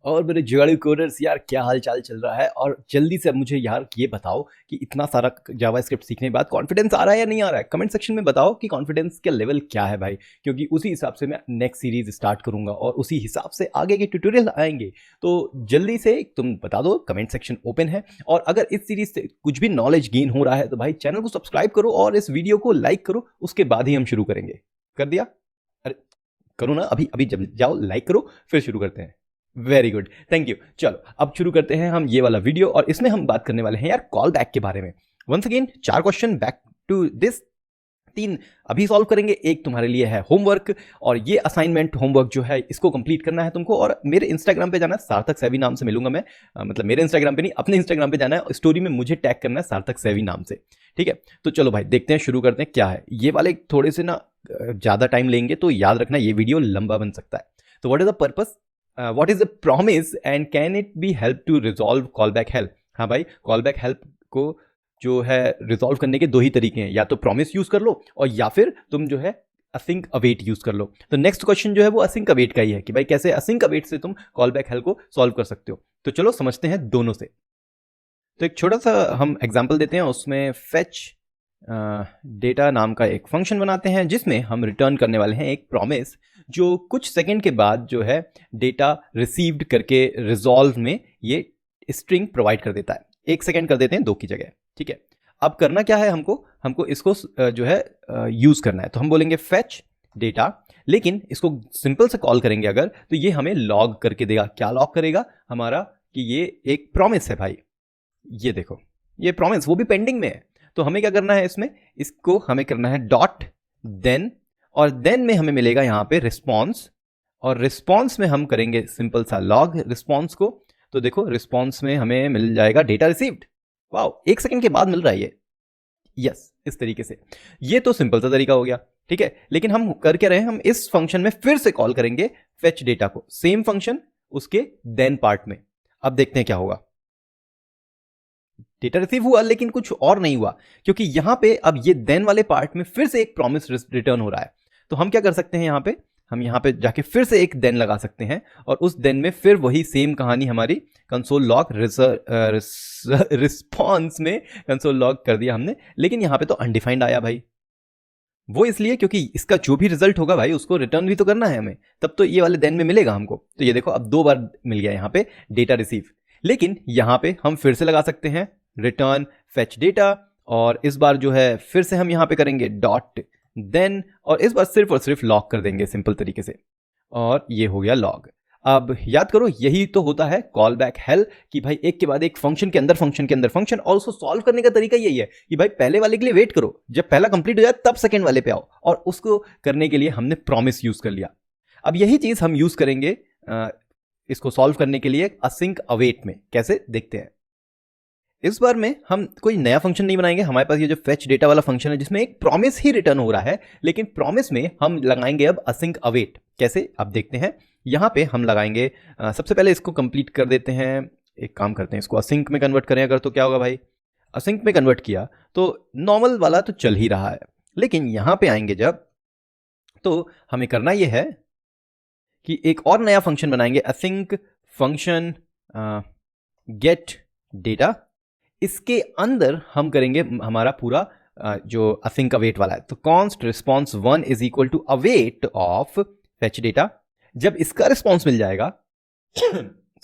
और मेरे जुगाड़ू कोडर्स यार, क्या हाल चाल चल रहा है? और जल्दी से अब मुझे यार ये बताओ कि इतना सारा जावास्क्रिप्ट सीखने के बाद कॉन्फिडेंस आ रहा है या नहीं आ रहा है? कमेंट सेक्शन में बताओ कि कॉन्फिडेंस का लेवल क्या है भाई, क्योंकि उसी हिसाब से मैं नेक्स्ट सीरीज स्टार्ट करूंगा और उसी हिसाब से आगे के ट्यूटोरियल आएंगे। तो जल्दी से तुम बता दो, कमेंट सेक्शन ओपन है। और अगर इस सीरीज से कुछ भी नॉलेज गेन हो रहा है तो भाई चैनल को सब्सक्राइब करो और इस वीडियो को लाइक करो, उसके बाद ही हम शुरू करेंगे। कर दिया? अरे करो ना, अभी अभी जब जाओ लाइक करो, फिर शुरू करते हैं। Very good, thank you. चलो अब शुरू करते हैं हम ये वाला वीडियो, और इसमें हम बात करने वाले हैं यार कॉल बैक के बारे में। Once again 4 question back to this, 3 अभी सॉल्व करेंगे, एक तुम्हारे लिए है होमवर्क। और ये असाइनमेंट होमवर्क जो है इसको कंप्लीट करना है तुमको, और मेरे इंस्टाग्राम पे जाना है, सार्थक सैवी नाम से मिलूंगा मैं। मतलब मेरे इंस्टाग्राम पे नहीं, अपने इंस्टाग्राम पे जाना है, स्टोरी में मुझे टैग करना है सार्थक सैवी नाम से। ठीक है, तो चलो भाई देखते हैं, शुरू करते हैं। क्या है ये वाले, थोड़े से ना ज़्यादा टाइम लेंगे, तो याद रखना ये वीडियो लंबा बन सकता है। तो what is the purpose, what is the promise and can it be help to resolve call back help? हाँ भाई, कॉल बैक हेल्प को जो है रिजॉल्व करने के 2 ही तरीके हैं, या तो प्रॉमिस यूज कर लो और या फिर तुम जो है असिंक अवेट यूज कर लो। तो नेक्स्ट क्वेश्चन जो है वो असिंक अवेट का ही है कि भाई कैसे असिंक अवेट से तुम कॉल बैक हेल्प को सॉल्व कर सकते हो। तो चलो समझते हैं दोनों से। तो एक छोटा सा हम एग्जाम्पल देते हैं, उसमें फेच डेटा नाम का एक फंक्शन बनाते हैं जिसमें हम रिटर्न करने वाले हैं एक प्रॉमिस, जो कुछ सेकंड के बाद जो है डेटा रिसीव्ड करके रिजॉल्व में ये स्ट्रिंग प्रोवाइड कर देता है। 1 सेकंड कर देते हैं 2 की जगह। ठीक है, अब करना क्या है, हमको इसको जो है यूज करना है। तो हम बोलेंगे फेच डेटा, लेकिन इसको सिंपल से कॉल करेंगे अगर, तो ये हमें लॉग करके देगा। क्या लॉग करेगा हमारा, कि ये एक प्रॉमिस है भाई, ये देखो ये प्रॉमिस वो भी पेंडिंग में है। तो हमें क्या करना है इसमें, इसको हमें करना है डॉट देन, और देन में हमें मिलेगा यहाँ पे रिस्पॉन्स, और रिस्पॉन्स में हम करेंगे सिंपल सा लॉग रिस्पॉन्स को। तो देखो रिस्पॉन्स में हमें मिल जाएगा डेटा रिसीव्ड। वाओ, 1 सेकंड के बाद मिल रहा है ये। यस, इस तरीके से। ये तो सिंपल सा तरीका हो गया। ठीक है, लेकिन हम कर क्या रहे हैं, हम इस फंक्शन में फिर से कॉल करेंगे फेच डेटा को, सेम फंक्शन उसके देन पार्ट में। अब देखते हैं क्या होगा। डेटा रिसीव हुआ लेकिन कुछ और नहीं हुआ, क्योंकि यहां पे अब ये देन वाले पार्ट में फिर से एक प्रॉमिस रिटर्न हो रहा है। तो हम क्या कर सकते हैं, यहां पे हम यहां पे जाके फिर से एक देन लगा सकते हैं, और उस देन में फिर वही सेम कहानी हमारी कंसोल लॉग रिस्पॉन्स में कंसोल लॉग कर दिया हमने। लेकिन यहां पे तो अनडिफाइंड आया भाई, वो इसलिए क्योंकि इसका जो भी रिजल्ट होगा भाई उसको रिटर्न भी तो करना है हमें, तब तो ये वाले देन में मिलेगा हमको। तो ये देखो अब 2 बार मिल गया यहाँ पे डेटा रिसीव। लेकिन यहाँ पे हम फिर से लगा सकते हैं रिटर्न फेच डेटा, और इस बार जो है फिर से हम यहाँ पे करेंगे डॉट देन, और इस बार सिर्फ और सिर्फ लॉग कर देंगे सिंपल तरीके से, और ये हो गया लॉग। अब याद करो, यही तो होता है कॉल बैक हेल्प, कि भाई एक के बाद एक फंक्शन के अंदर फंक्शन के अंदर फंक्शन, और उसको सॉल्व करने का तरीका यही है कि भाई पहले वाले के लिए वेट करो, जब पहला कंप्लीट हो जाए तब सेकंड वाले पे आओ, और उसको करने के लिए हमने प्रॉमिस यूज कर लिया। अब यही चीज हम यूज करेंगे इसको सॉल्व करने के लिए असिंक अवेट में। कैसे देखते हैं। इस बार में हम कोई नया फंक्शन नहीं बनाएंगे, हमारे पास ये जो फेच डेटा वाला फंक्शन है जिसमें एक प्रॉमिस ही रिटर्न हो रहा है, लेकिन प्रॉमिस में हम लगाएंगे अब असिंक अवेट। कैसे, अब देखते हैं। यहाँ पे हम लगाएंगे सबसे पहले इसको कंप्लीट कर देते हैं। एक काम करते हैं, इसको असिंक में कन्वर्ट करें अगर, तो क्या होगा भाई, असिंक में कन्वर्ट किया तो नॉर्मल वाला तो चल ही रहा है, लेकिन यहाँ पे आएंगे जब, तो हमें करना ये है कि एक और नया फंक्शन बनाएंगे, असिंक फंक्शन गेट डेटा। इसके अंदर हम करेंगे हमारा पूरा जो असिंक अवेट वाला है, तो const response 1 is equal to await of fetch data. जब इसका रिस्पॉन्स मिल जाएगा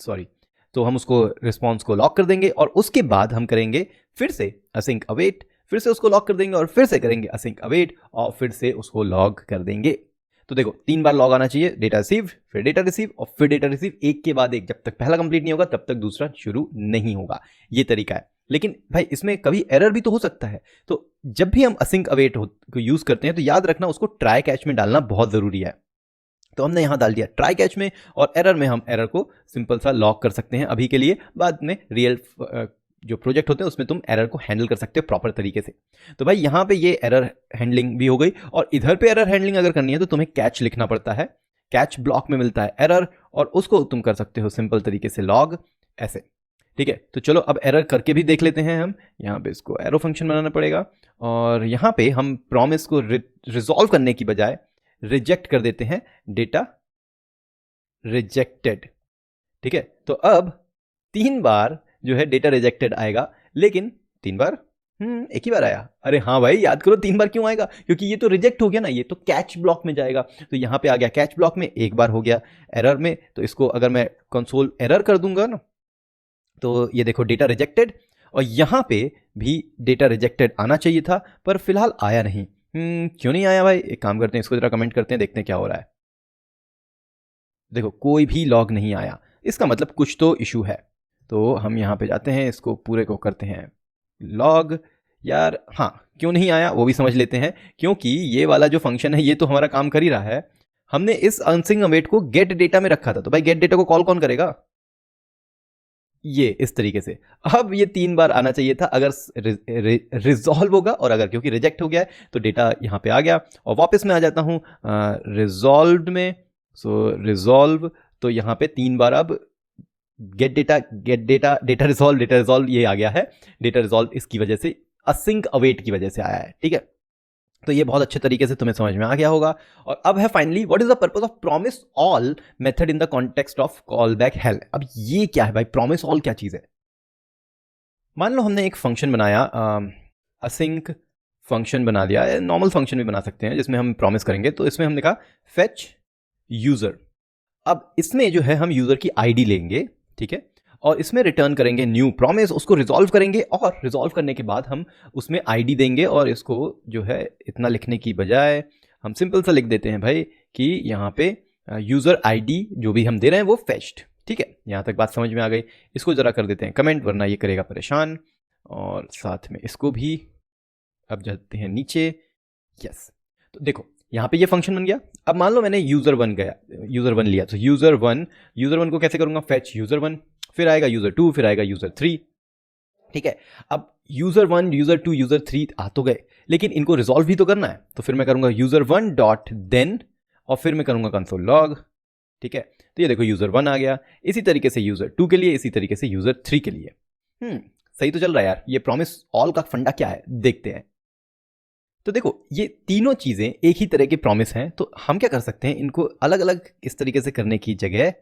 सॉरी, तो हम उसको रिस्पॉन्स को लॉक कर देंगे, और उसके बाद हम करेंगे फिर से असिंक अवेट, फिर से उसको लॉक कर देंगे, और फिर से करेंगे असिंक अवेट, और फिर से उसको लॉग कर देंगे। तो देखो 3 बार लॉग आना चाहिए, डेटा रिसीव, फिर डेटा रिसीव, और फिर डेटा रिसीव, एक के बाद एक, जब तक पहला कंप्लीट नहीं होगा तब तक दूसरा शुरू नहीं होगा। ये तरीका है। लेकिन भाई इसमें कभी एरर भी तो हो सकता है, तो जब भी हम असिंक अवेट को यूज करते हैं तो याद रखना उसको ट्राई कैच में डालना बहुत जरूरी है। तो हमने यहां डाल दिया ट्राई कैच में, और एरर में हम एरर को सिंपल सा लॉक कर सकते हैं अभी के लिए। बाद में रियल जो प्रोजेक्ट होते हैं उसमें तुम एरर को हैंडल कर सकते हो प्रॉपर तरीके से। तो भाई यहाँ पे ये एरर हैंडलिंग भी हो गई, और इधर पे एरर हैंडलिंग अगर करनी है तो तुम्हें कैच लिखना पड़ता है। कैच ब्लॉक में मिलता है एरर, और उसको तुम कर सकते हो सिंपल तरीके से लॉग, ऐसे। ठीक है, तो चलो अब एरर करके भी देख लेते हैं हम। यहाँ पे इसको एरो फंक्शन बनाना पड़ेगा, और यहाँ पे हम प्रॉमिस को रिजॉल्व करने की बजाय रिजेक्ट कर देते हैं, डेटा रिजेक्टेड। ठीक है, तो अब 3 बार जो है डेटा रिजेक्टेड आएगा, लेकिन 3 बार एक ही बार आया। अरे हाँ भाई, याद करो 3 बार क्यों आएगा, क्योंकि ये तो रिजेक्ट हो गया ना, ये तो कैच ब्लॉक में जाएगा। तो यहाँ पे आ गया कैच ब्लॉक में, 1 बार हो गया एरर में। तो इसको अगर मैं कंसोल एरर कर दूंगा ना, तो ये देखो डेटा रिजेक्टेड, और यहाँ पे भी डेटा रिजेक्टेड आना चाहिए था, पर फिलहाल आया नहीं। क्यों नहीं आया भाई? एक काम करते हैं, इसको जरा कमेंट करते हैं, देखते हैं क्या हो रहा है। देखो कोई भी लॉग नहीं आया, इसका मतलब कुछ तो इशू है। तो हम यहाँ पे जाते हैं, इसको पूरे को करते हैं लॉग। यार हाँ, क्यों नहीं आया वो भी समझ लेते हैं, क्योंकि ये वाला जो फंक्शन है ये तो हमारा काम कर ही रहा है। हमने इस अनसिंग अवेट को गेट डेटा में रखा था, तो भाई गेट डेटा को कॉल कौन करेगा? ये इस तरीके से। अब ये 3 बार आना चाहिए था अगर रिजॉल्व होगा, और अगर क्योंकि रिजेक्ट हो गया है तो डेटा यहाँ पे आ गया। और वापस मैं आ जाता हूँ रिजॉल्व में। सो रिजॉल्व, तो यहाँ पे 3 बार अब गेट डेटा डेटा रिजॉल्व ये आ गया है। डेटा रिजॉल्व इसकी वजह से, असिंक अवेट की वजह से आया है, ठीक है। तो ये बहुत अच्छे तरीके से तुम्हें समझ में आ गया होगा। और अब है finally, what is the purpose of promise all method in the context of call back help. अब ये क्या है भाई, प्रॉमिस ऑल क्या चीज है? मान लो हमने एक फंक्शन बनाया, असिंक फंक्शन बना दिया, नॉर्मल फंक्शन भी बना सकते हैं जिसमें हम प्रॉमिस करेंगे। तो इसमें हमने कहा फेच यूजर। अब इसमें जो है हम यूजर की आईडी लेंगे, ठीक है, और इसमें रिटर्न करेंगे न्यू प्रॉमिस, उसको रिजॉल्व करेंगे, और रिजॉल्व करने के बाद हम उसमें आईडी देंगे। और इसको जो है इतना लिखने की बजाय हम सिंपल सा लिख देते हैं भाई कि यहाँ पे यूज़र आईडी जो भी हम दे रहे हैं वो फेच्ड, ठीक है। यहाँ तक बात समझ में आ गई। इसको ज़रा कर देते हैं कमेंट, वरना ये करेगा परेशान। और साथ में इसको भी अब जाते हैं नीचे, यस। तो देखो यहाँ पे ये फंक्शन बन गया। अब मान लो मैंने यूज़र वन लिया, तो यूज़र वन को कैसे करूँगा? फेच यूज़र वन, फिर आएगा यूज़र टू, फिर आएगा यूज़र थ्री, ठीक है। अब user one, user two, user three आ तो गए, लेकिन इनको रिजॉल्व भी तो करना है। तो फिर मैं करूँगा यूज़र वन डॉट देन, और फिर मैं करूँगा कंसोल लॉग, ठीक है। तो ये देखो यूज़र वन आ गया, इसी तरीके से यूज़र टू के लिए, इसी तरीके से यूज़र थ्री के लिए। सही तो चल रहा है यार। ये प्रॉमिस ऑल का फंडा क्या है देखते हैं। तो देखो ये तीनों चीज़ें एक ही तरह के प्रॉमिस हैं, तो हम क्या कर सकते हैं, इनको अलग अलग इस तरीके से करने की जगह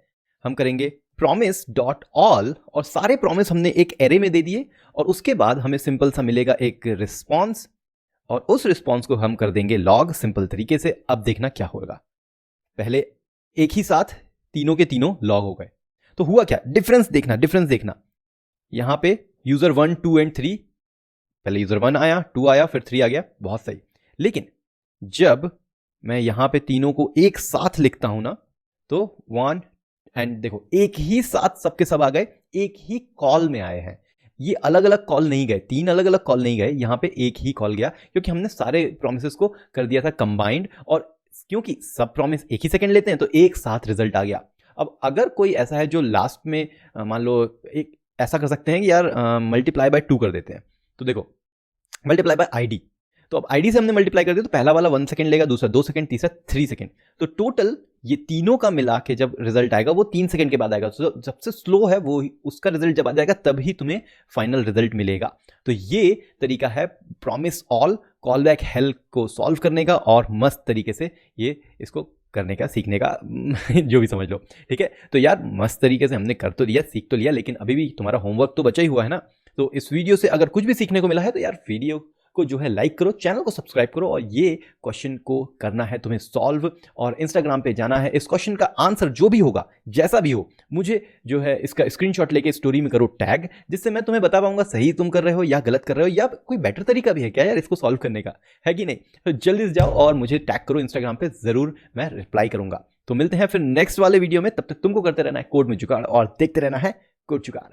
हम करेंगे प्रॉमिस डॉट ऑल, और सारे प्रॉमिस हमने एक एरे में दे दिए, और उसके बाद हमें सिंपल सा मिलेगा एक रिस्पॉन्स, और उस रिस्पॉन्स को हम कर देंगे लॉग, सिंपल तरीके से। अब देखना क्या होगा, पहले एक ही साथ तीनों के तीनों लॉग हो गए, तो हुआ क्या, डिफरेंस देखना। यहां पे user one, two and three, पहले यूजर वन आया, टू आया, फिर थ्री आ गया, बहुत सही। लेकिन जब मैं यहां पे तीनों को एक साथ लिखता हूं ना, तो वन एंड देखो एक ही साथ सबके सब आ गए, एक ही कॉल में आए हैं। ये अलग अलग कॉल नहीं गए, तीन अलग अलग कॉल नहीं गए, यहां पे एक ही कॉल गया, क्योंकि हमने सारे प्रोमिसेस को कर दिया था कंबाइंड, और क्योंकि सब प्रॉमिस एक ही सेकंड लेते हैं तो एक साथ रिजल्ट आ गया। अब अगर कोई ऐसा है जो लास्ट में मान लो एक ऐसा कर सकते हैं कि यार मल्टीप्लाई बाय 2 कर देते हैं। तो देखो मल्टीप्लाई बाय आईडी, तो अब आईडी से हमने मल्टीप्लाई कर दिया, तो पहला वाला 1 सेकंड लेगा, दूसरा 2 सेकंड, तीसरा 3 सेकंड, तो टोटल ये तीनों का मिला के जब रिजल्ट आएगा वो 3 सेकंड के बाद आएगा। तो सबसे स्लो है वो, उसका रिजल्ट जब आ जाएगा तभी तुम्हें फाइनल रिजल्ट मिलेगा। तो ये तरीका है promise all call back help को सॉल्व करने का, और मस्त तरीके से ये इसको करने का, सीखने का जो भी समझ लो, ठीक है। तो यार मस्त तरीके से हमने कर तो दिया, सीख तो लिया, लेकिन अभी भी तुम्हारा होमवर्क तो बचा ही हुआ है ना। तो इस वीडियो से अगर कुछ भी सीखने को मिला है तो यार वीडियो को जो है लाइक करो, चैनल को सब्सक्राइब करो, और ये क्वेश्चन को करना है तुम्हें सॉल्व, और इंस्टाग्राम पे जाना है। इस क्वेश्चन का आंसर जो भी होगा, जैसा भी हो, मुझे जो है इसका स्क्रीनशॉट लेके स्टोरी में करो टैग, जिससे मैं तुम्हें बता पाऊंगा सही तुम कर रहे हो या गलत कर रहे हो, या कोई बेटर तरीका भी है क्या यार इसको सॉल्व करने का, है कि नहीं। तो जल्दी से जाओ और मुझे टैग करो इंस्टाग्राम पे, जरूर मैं रिप्लाई करूंगा। तो मिलते हैं फिर नेक्स्ट वाले वीडियो में, तब तक तुमको करते रहना है कोड में जुगाड़, और देखते रहना है कोड जुगाड़।